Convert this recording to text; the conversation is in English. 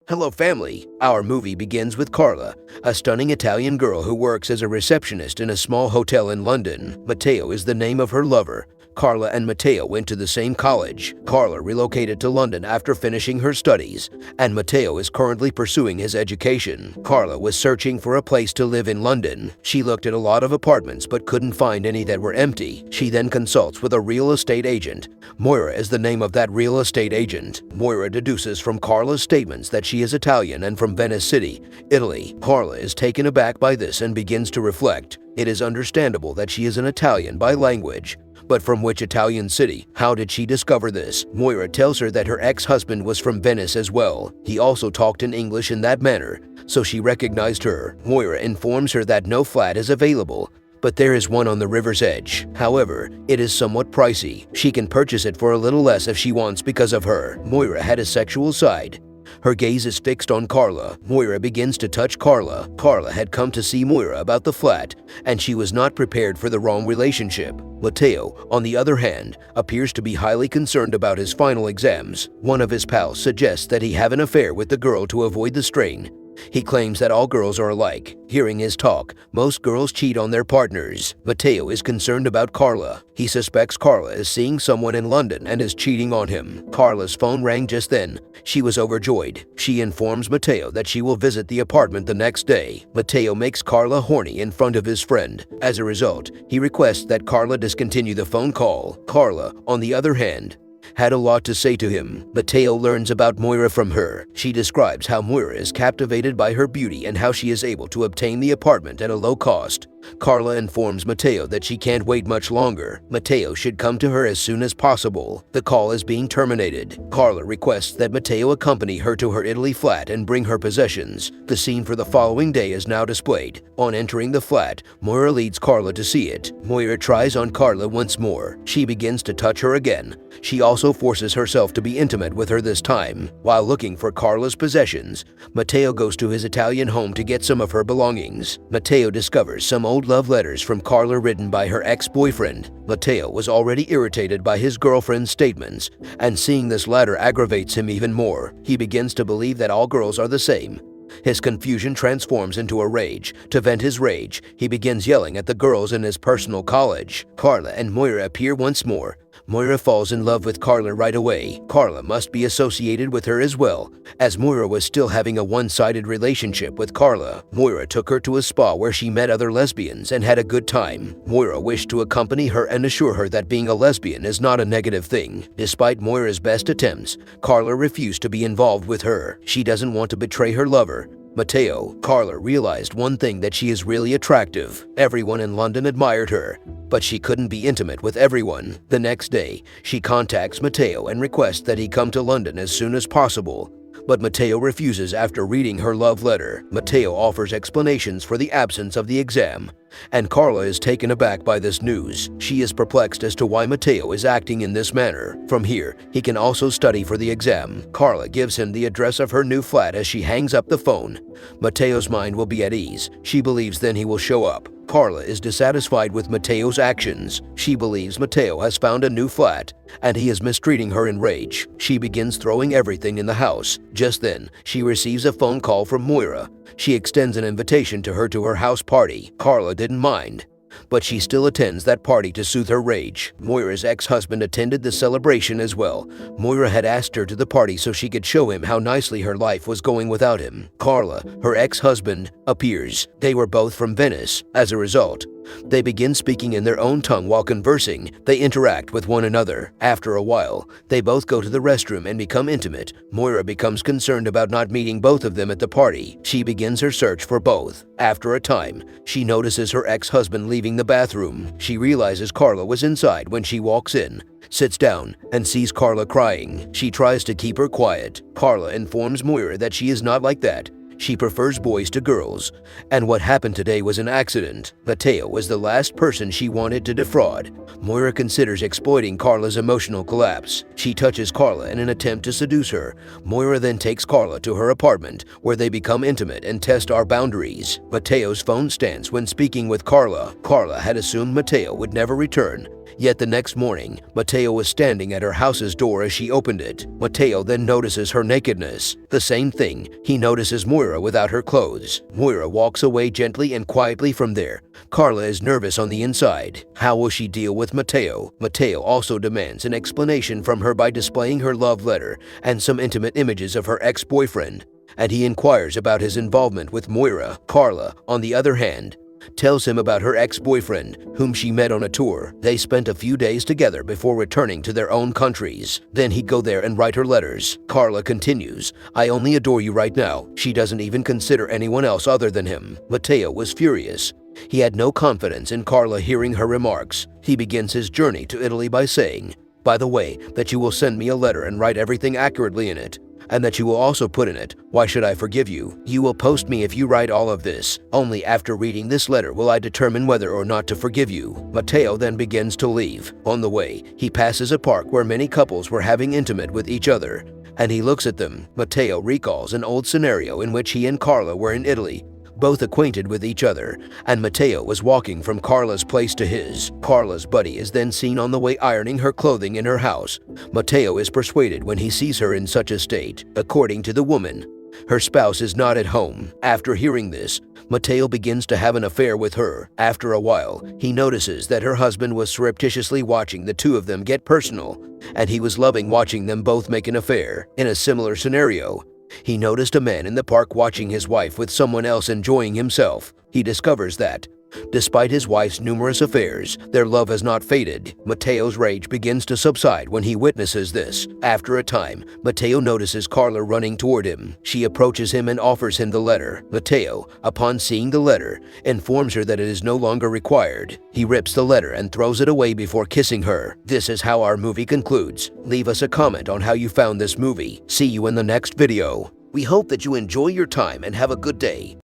Hello family! Our movie begins with Carla, a stunning Italian girl who works as a receptionist in a small hotel in London. Matteo is the name of her lover. Carla and Matteo went to the same college. Carla relocated to London after finishing her studies, and Matteo is currently pursuing his education. Carla was searching for a place to live in London. She looked at a lot of apartments but couldn't find any that were empty. She then consults with a real estate agent. Moira is the name of that real estate agent. Moira deduces from Carla's statements that she is Italian and from Venice City, Italy. Carla is taken aback by this and begins to reflect. It is understandable that she is an Italian by language. But from which Italian city? How did she discover this? Moira tells her that her ex-husband was from Venice as well. He also talked in English in that manner, so she recognized her. Moira informs her that no flat is available, but there is one on the river's edge. However, it is somewhat pricey. She can purchase it for a little less if she wants because of her. Moira had a sexual side. Her gaze is fixed on Carla. Moira begins to touch Carla. Carla had come to see Moira about the flat, and she was not prepared for the wrong relationship. Matteo, on the other hand, appears to be highly concerned about his final exams. One of his pals suggests that he have an affair with the girl to avoid the strain. He claims that all girls are alike. Hearing his talk, most girls cheat on their partners. Matteo is concerned about Carla. He suspects Carla is seeing someone in London and is cheating on him. Carla's phone rang just then. She was overjoyed. She informs Matteo that she will visit the apartment the next day. Matteo makes Carla horny in front of his friend. As a result, he requests that Carla discontinue the phone call. Carla, on the other hand, had a lot to say to him. Matteo learns about Moira from her. She describes how Moira is captivated by her beauty and how she is able to obtain the apartment at a low cost. Carla informs Matteo that she can't wait much longer. Matteo should come to her as soon as possible. The call is being terminated. Carla requests that Matteo accompany her to her Italy flat and bring her possessions. The scene for the following day is now displayed. On entering the flat, Moira leads Carla to see it. Moira tries on Carla once more. She begins to touch her again. She also forces herself to be intimate with her this time. While looking for Carla's possessions, Matteo goes to his Italian home to get some of her belongings. Matteo discovers some old love letters from Carla written by her ex-boyfriend. Matteo was already irritated by his girlfriend's statements, and seeing this latter aggravates him even more. He begins to believe that all girls are the same. His confusion transforms into a rage. To vent his rage, he begins yelling at the girls in his personal college. Carla and Moira appear once more. Moira falls in love with Carla right away. Carla must be associated with her as well, as Moira was still having a one-sided relationship with Carla. Moira took her to a spa where she met other lesbians and had a good time. Moira wished to accompany her and assure her that being a lesbian is not a negative thing. Despite Moira's best attempts, Carla refused to be involved with her. She doesn't want to betray her lover, Matteo. Carla realized one thing, that she is really attractive. Everyone in London admired her, but she couldn't be intimate with everyone. The next day, she contacts Matteo and requests that he come to London as soon as possible. But Matteo refuses after reading her love letter. Matteo offers explanations for the absence of the exam, and Carla is taken aback by this news. She is perplexed as to why Matteo is acting in this manner. From here, he can also study for the exam. Carla gives him the address of her new flat as she hangs up the phone. Matteo's mind will be at ease. She believes then he will show up. Carla is dissatisfied with Matteo's actions. She believes Matteo has found a new flat, and he is mistreating her in rage. She begins throwing everything in the house. Just then, she receives a phone call from Moira. She extends an invitation to her house party. Carla didn't mind, but she still attends that party to soothe her rage. Moira's ex-husband attended the celebration as well. Moira had asked her to the party so she could show him how nicely her life was going without him. Carla, her ex-husband, appears. They were both from Venice. As a result, they begin speaking in their own tongue while conversing. They interact with one another. After a while, they both go to the restroom and become intimate. Moira becomes concerned about not meeting both of them at the party. She begins her search for both. After a time, she notices her ex-husband leaving the bathroom. She realizes Carla was inside when she walks in, sits down, and sees Carla crying. She tries to keep her quiet. Carla informs Moira that she is not like that. She prefers boys to girls, and what happened today was an accident. Matteo was the last person she wanted to defraud. Moira considers exploiting Carla's emotional collapse. She touches Carla in an attempt to seduce her. Moira then takes Carla to her apartment, where they become intimate and test our boundaries. Matteo's phone stands when speaking with Carla. Carla had assumed Matteo would never return. Yet the next morning, Matteo was standing at her house's door as she opened it. Matteo then notices her nakedness. The same thing, he notices Moira without her clothes. Moira walks away gently and quietly from there. Carla is nervous on the inside. How will she deal with Matteo? Matteo also demands an explanation from her by displaying her love letter and some intimate images of her ex-boyfriend, and he inquires about his involvement with Moira. Carla, on the other hand, tells him about her ex-boyfriend, whom she met on a tour. They spent a few days together before returning to their own countries. Then he'd go there and write her letters. Carla continues, "I only adore you right now." She doesn't even consider anyone else other than him. Matteo was furious. He had no confidence in Carla hearing her remarks. He begins his journey to Italy by saying, "By the way, that you will send me a letter and write everything accurately in it, and that you will also put in it, 'Why should I forgive you?' You will post me if you write all of this. Only after reading this letter will I determine whether or not to forgive you." Matteo then begins to leave. On the way, he passes a park where many couples were having intimate with each other, and he looks at them. Matteo recalls an old scenario in which he and Carla were in Italy, both acquainted with each other, and Matteo was walking from Carla's place to his. Carla's buddy is then seen on the way ironing her clothing in her house. Matteo is persuaded when he sees her in such a state. According to the woman, her spouse is not at home. After hearing this, Matteo begins to have an affair with her. After a while, he notices that her husband was surreptitiously watching the two of them get personal, and he was loving watching them both make an affair. In a similar scenario, he noticed a man in the park watching his wife with someone else enjoying himself. He discovers that, despite his wife's numerous affairs, their love has not faded. Matteo's rage begins to subside when he witnesses this. After a time, Matteo notices Carla running toward him. She approaches him and offers him the letter. Matteo, upon seeing the letter, informs her that it is no longer required. He rips the letter and throws it away before kissing her. This is how our movie concludes. Leave us a comment on how you found this movie. See you in the next video. We hope that you enjoy your time and have a good day.